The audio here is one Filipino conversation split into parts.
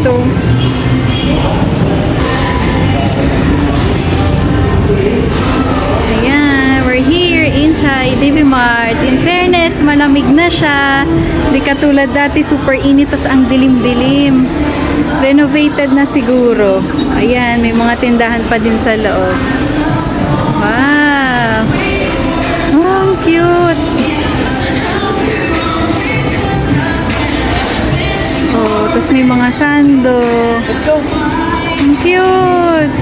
dito. Ayan, we're here inside DB Mart. In fairness, malamig na siya. Hindi katulad dati, super init, tas ang dilim-dilim. Renovated na siguro. Ayan, may mga tindahan pa din sa loob. Wow! Oh, ang cute! Oh, tas may mga sando. Let's go! Ang cute!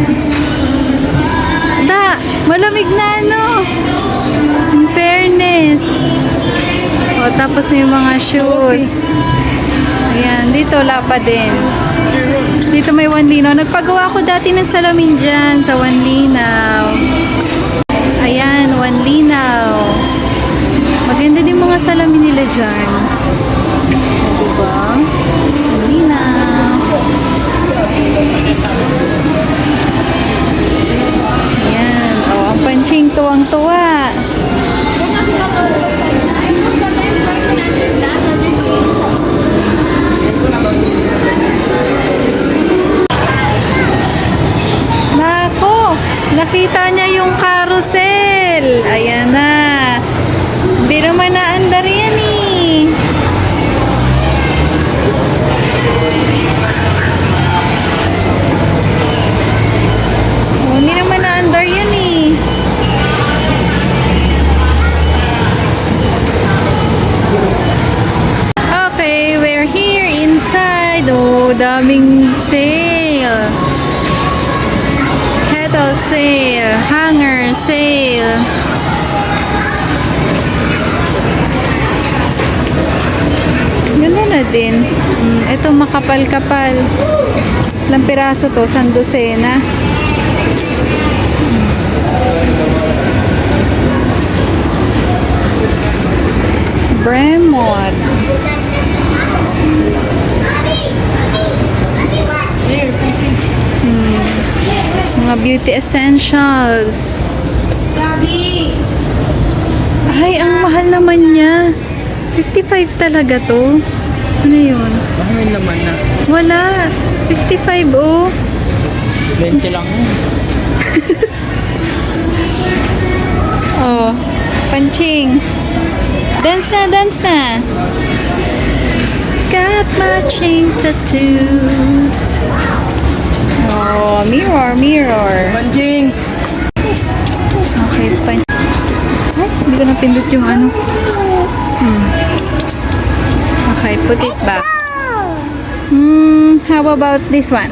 Malamig na, no? In fairness. O, tapos may mga shoes. Ayan, dito wala pa din. Dito may One Linaw. Nagpagawa ko dati ng salamin dyan sa One Linaw. Ayan, One Linaw. Maganda din mga salamin nila dyan. Diba? One Linaw. Ayan. O, ang Panching tuwang-tuwa. Nako, nakita niya yung carousel. Ayan na. Hindi naman naandar yan eh. Hindi naman na-under yan eh. Okay, we're here inside. Oh, daming sale. Kettle sale. Hanger sale. Ganda na din. Ito makapal-kapal. Ilang piraso to? Sandosena. Bremont. Mga beauty essentials. Ay, ang mahal naman niya. 55 talaga to. Saan na yun? Mahal naman na. Wala. 55 oh. 20 lang yun. Oh. Panching. Dance na, dance na. Got matching tattoos. Oh, mirror, mirror. Panching! Okay, fine. Ay, hindi ko napindot yung ano. Okay, put it back. How about this one?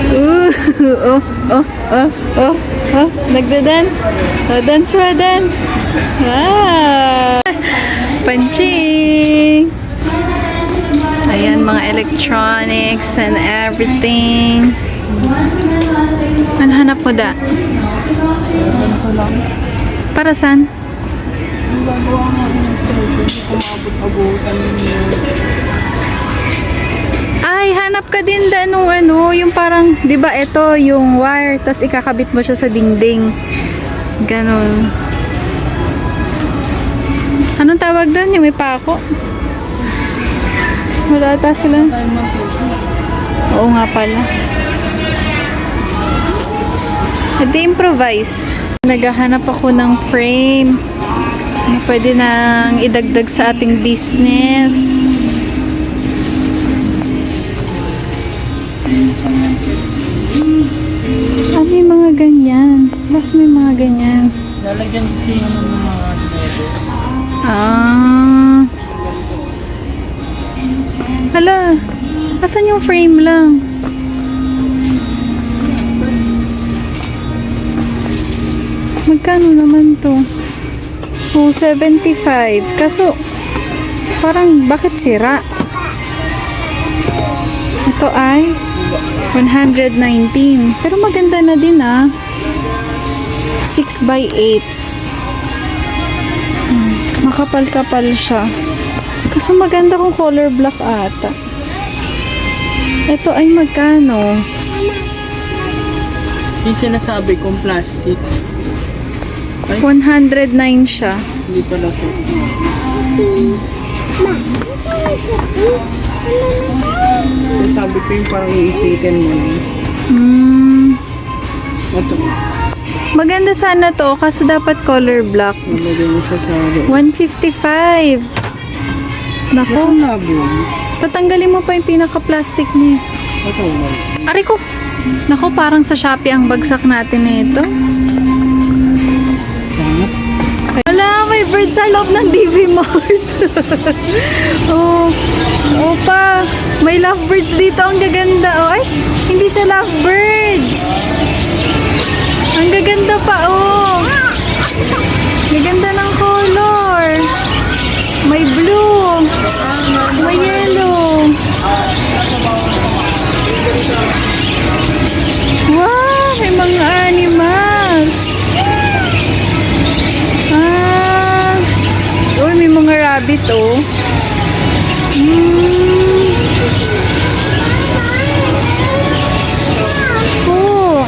Oh, oh, oh, oh, oh, nagda-dance. Oh, dance ba, dance? Wow! Panching! Ayan, mga electronics and everything. Ano hanap mo da? Para saan? Ay, hanap ka din da nung ano, yung parang, di ba ito, yung wire, tas ikakabit mo siya sa dingding. Ganon. Anong tawag doon? Yung may pako? Wala ata sila. Oo nga pala. Nag-improvise. Naghahanap ako ng frame na pwede nang idagdag sa ating business. Ah, may mga ganyan. Bakit may mga ganyan? Lalagyan kasi yun ng mga letters. Ah. Hala. Asan yung frame lang? Magkano naman to? Oh, 75. Kaso, parang bakit sira? Ito ay 119. Pero maganda na din ah. 6x8. Makapal-kapal siya. Kaso maganda kung color black ata. Ito ay magkano? Yung sinasabi kong plastic. 109 siya. Hindi pala ito. Sabi ko yung parang iipitin mo na yun. Ito. Maganda sana to, kaso dapat color black. Nalagay mo siya sa loob. 155. Nako, Ito na po. tatanggalin mo pa yung pinaka-plastic niya. Ito na. Aray ko. Nako, parang sa Shopee ang bagsak natin nito. Sangat. Wala, may bird sa loob ng DV Mart. Oh, opa, may lovebirds dito. Ang gaganda. Oh, ay, hindi siya lovebird. Ang gaganda pa, oh. Gaganda ng color. May blue. May yellow. Wow, may mga animals. Uy, may mga rabbit, oh. Oh.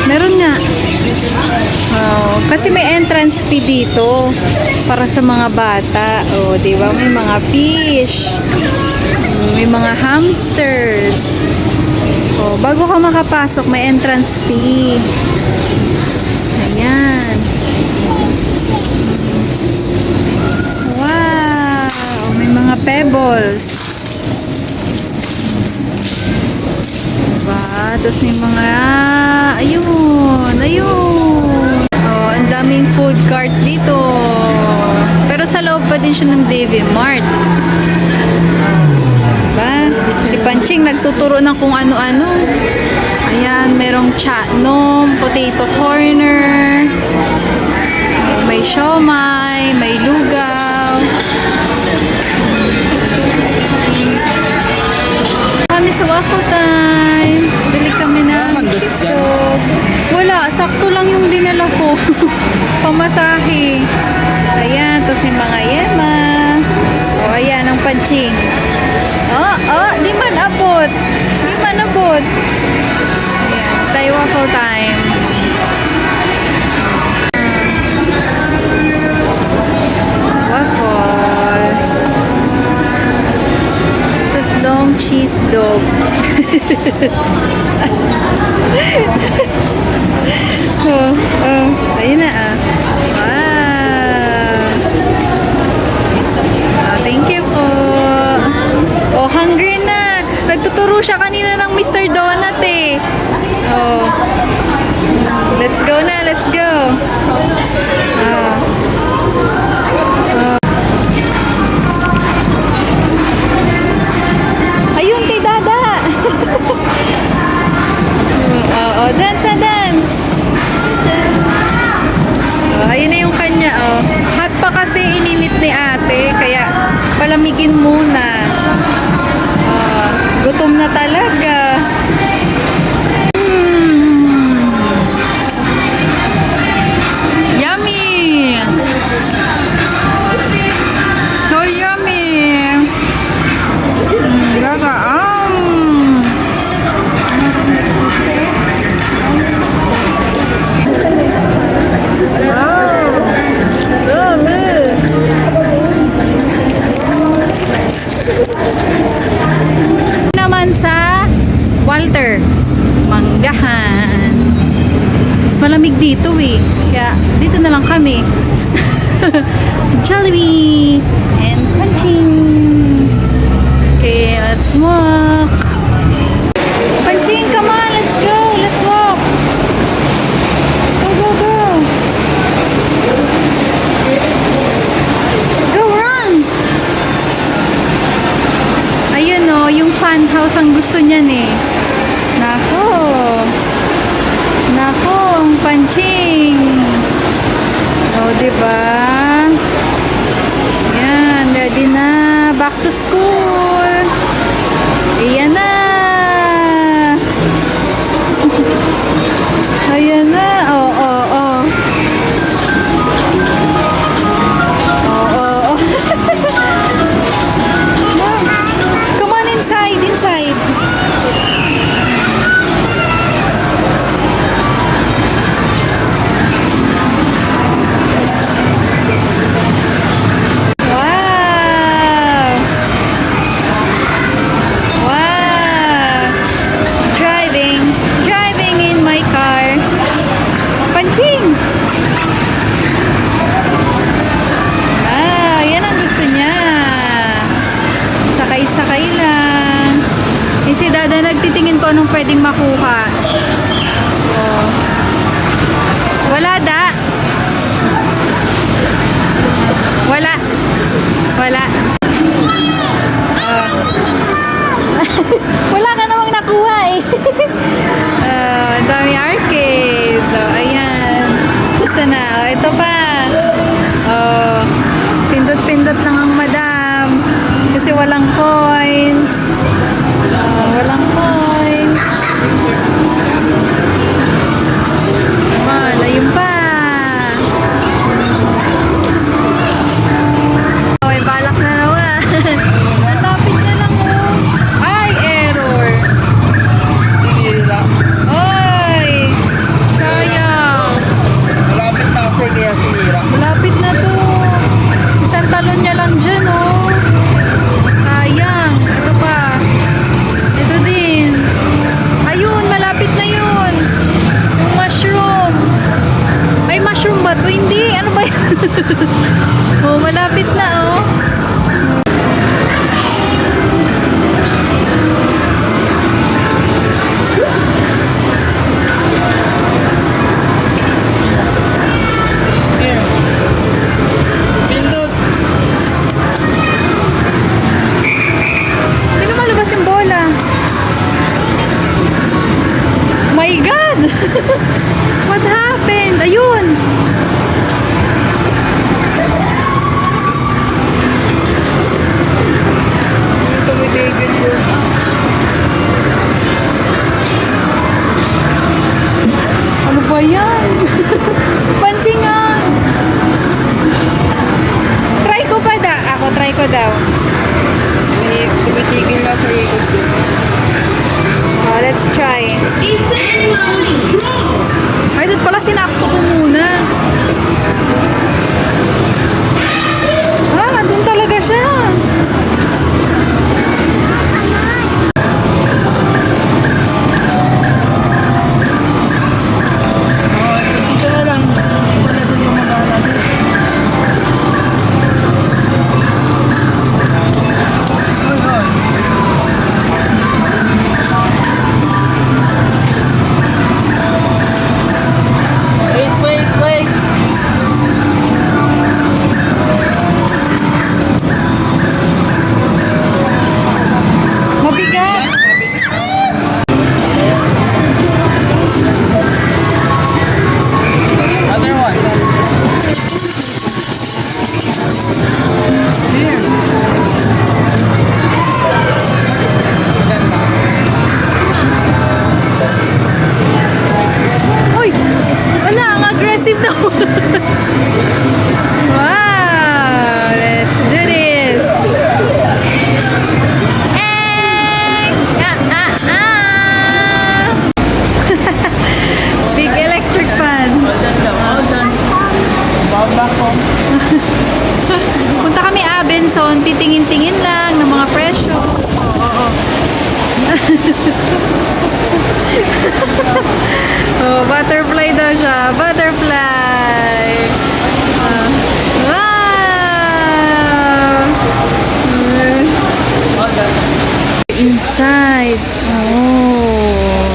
Meron nga. Oh, kasi may entrance fee dito para sa mga bata. Oh, 'di ba? May mga fish. May mga hamsters. Oh, bago ka makapasok, may entrance fee. Ayan. Wow! May mga pebbles. Diba? Tapos may mga... Ayun! Ayun! Oh, ang daming food cart dito. Pero sa loob pa din siya ng DV Mart. Diba? Si Panching nagtuturo ng kung ano-ano. Ayan, merong chatnom, potato corner, may siomay, may lugaw. Kami sa waffle time. Bili kami ng itlog. Wala, sakto lang yung dinala ko. Pamasahe. Ayan, tapos yung mga yema. O, ayan, ang Panching. Di man abot. Di man abot. Tayo waffle time. Waffle. Tatlong cheese dog. Ayun na ah. Wow. Thank you po. Oh, hungry na. Nagtuturo siya kanina ng Mr. Donut eh. Oh. Let's go na, let's go. Ayun, kay Dada. Dance na dance. Ayun na yung kanya, oh. Hot pa kasi ininit ni ate, kaya palamigin muna. Gutom na talaga. Yummy! So yummy! Gaga, naman sa Walter Manggahan. Mas malamig dito eh. Kaya dito na lang kami. Jollibee and Panching. Okay, let's walk. Panching, come on, let's go. Let's walk. Go, go, go. Go, run. Ayun oh, yung fun house ang gusto niyan eh. Nako. Nako, ang Panching. Oh, diba? Yan, ready na. Back to school. Ayan na. Ayan na. Oh, oh, oh. Oh, oh, oh. Come on inside, inside. pwedeng makuha. Oh. Wala da. Wala. Wala. Oh. Wala ka namang nakuha eh. Ang dami arcade. So, ayan. Ito na. Oh, ito pa. Oh. Pindot-pindot lang ang madam. Kasi walang coins. Oh, walang coins. Oh, layo pa. Oh, may balak na naman. Malapit na lang oh. Ay, error. Sinira. Oy! Sayang. Malapit na kasi kaya sinira. Malapit na to. Isang talon niya lang dyan, oh. Sayang. Ito pa. Ito din. Ayun, malapit na yun. Yung mushroom. Ay, mushroom ba to? Hindi. Ano ba yun? Oh, malapit na, oh. Here. Pindot. Hindi na malabas yung bola. My God! What happened? Ayun! Tumitigil ko. Ano ba yan? Panchingan! Try ko pa da. Ako, try ko daw. Tumitigil na sa ikot ko. Oh, let's try. Ay, doon pala sinakto ko muna. Ah, doon talaga siya. Oh, dito na lang. Wala doon yung magana din. Hoy, hoy. Wait, wait, wait. Mabigat. Other one. Here. Uy! Wala, ang aggressive na. Wow! Let's do this! Eh! Big electric fan. All done daw. All done. Bound back home. Punta kami Abenson, titingin-tingin lang ng mga presyo. Oo. Oh, butterfly daw siya. Butterfly. Wow! All done. Inside. Oh.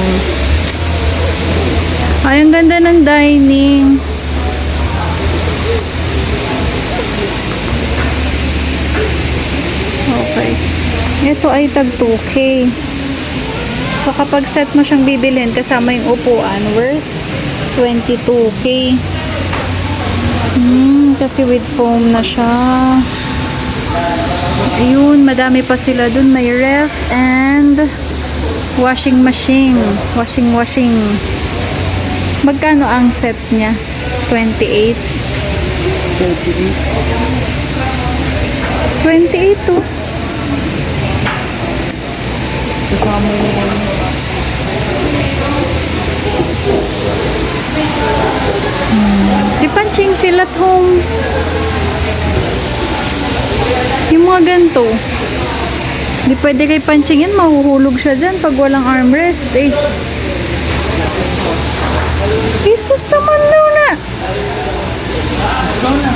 Ay, ang ganda ng dining. Okay. Ito ay tag 2K. So, kapag set mo siyang bibilhin kasama yung upuan, worth 22K. Kasi with foam na siya. Ayun, madami pa sila dun. May ref and washing machine. Washing. Magkano ang set niya? 28. 28 to. Kasama mo naman. Si Panching feel at home. Yung mga ganito. Hindi pwede kay Panching yan. Mahuhulog siya dyan pag walang armrest eh. Jesus naman daw na. Ikaw na.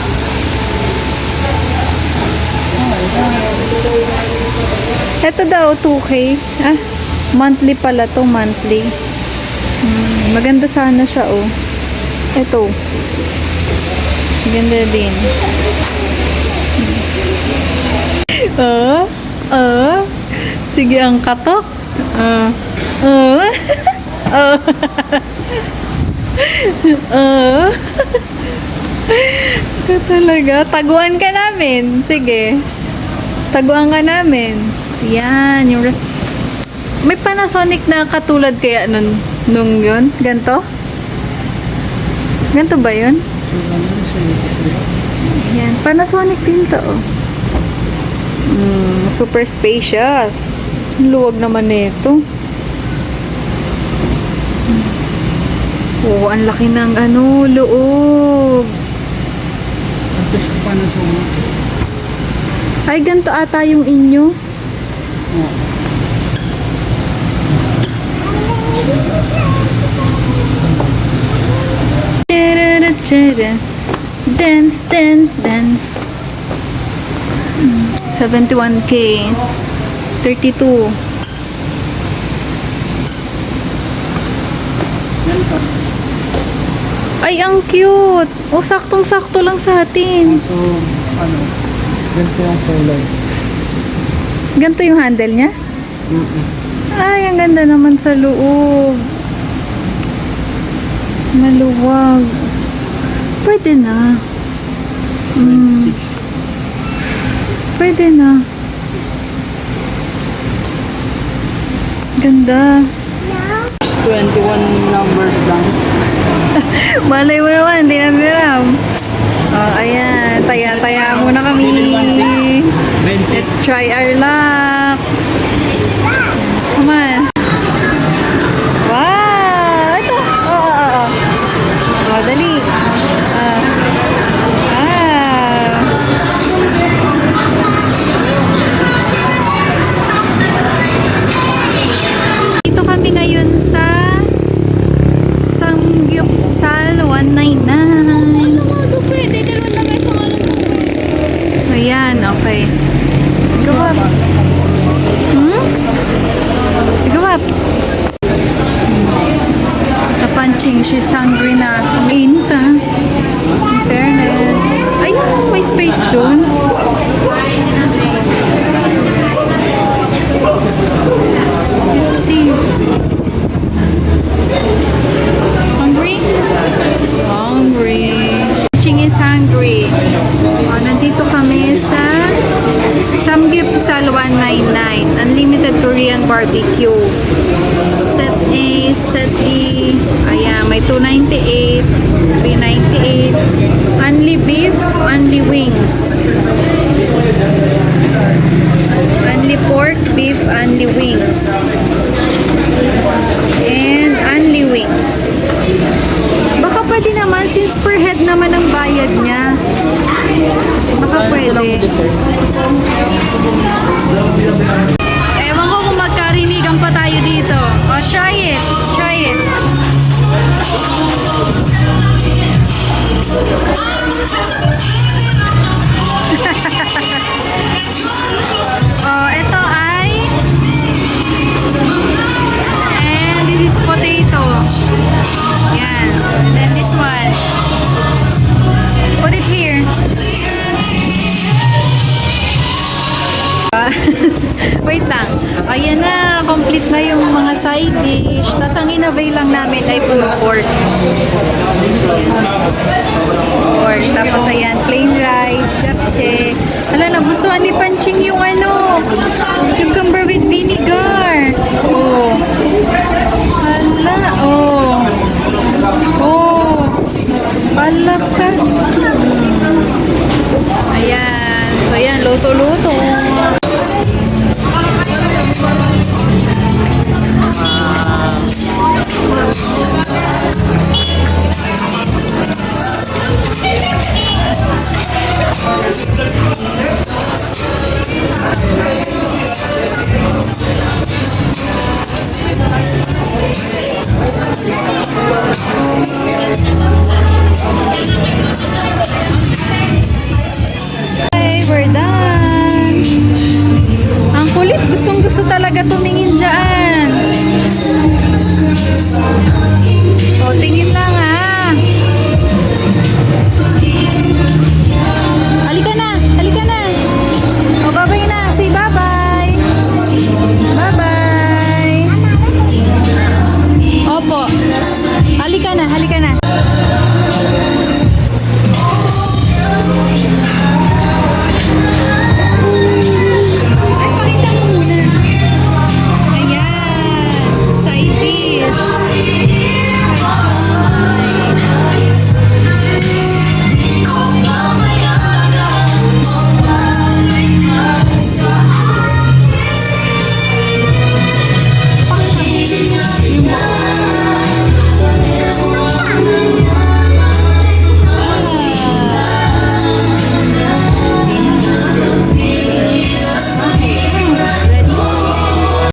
Ito daw, 2K. Ah, Monthly pala to, monthly. Maganda sana siya, oh. Ito. Maganda din. Sige, ang katok. Ito talaga. Taguan ka namin. Sige. Taguan ka namin. Yan. Yung may Panasonic na katulad kaya nung yun? Ganto? Ganto ba yun? Yan. Panasonic din to. Oh. Super spacious. Luwag naman nito. Oh, ang laki ng loob. Ito siya Panasonic. Ay, ganito ata yung inyo. Oo. Dance, dance, dance. 71K. 32. Ganito. Ay, ang cute. Oh, saktong-sakto lang sa atin. So, ganito yung kulay. Ganito yung handle niya? Ay, ang ganda naman sa loob. Maluwag. Pwede na. 26. Pwede na. Ganda. 21 numbers lang. Malay mo naman, hindi natin alam. Oh, ayan. Taya-taya muna kami. Let's try our luck. Come on. Wow! Ito. Oo. Oh, dali. Dito kami ngayon sa Samgyupsal 199. Ayan, okay. Sige, Wap. Sige, Wap. Napanching, she's hungry na. Ang init, ah. In fairness. Ay, may space doon. Let's see. Hungry? Hungry. Ching is hungry. Oh, nandito kami sa Samgyeopsal 199. Unlimited Korean barbecue. Set A, set B. Ayan, may 298, 398. Only beef, only wings. Only pork, beef, only wings. And only wings. Baka pwede naman, since per head naman ang bayad niya. Baka pwede. Ewan ko kung magkarinigan pa tayo dito. O, try it. Try it. Ito ay and this is potato. Yan. Then this one. Put it here. Wait lang. Ayan na. Complete na yung mga side dish. Tapos ang in-avail lang namin ay pulled pork. Pork. Tapos ayan, plain rice, japchae. Hala, nagustuhan ni Panching yung cucumber with vinegar. Oh. Hala, oh. Oh. Hala ka. Ayan. So, ayan, luto-luto. Okay, we're done. Ang kulit, gustong-gusto talaga tumingin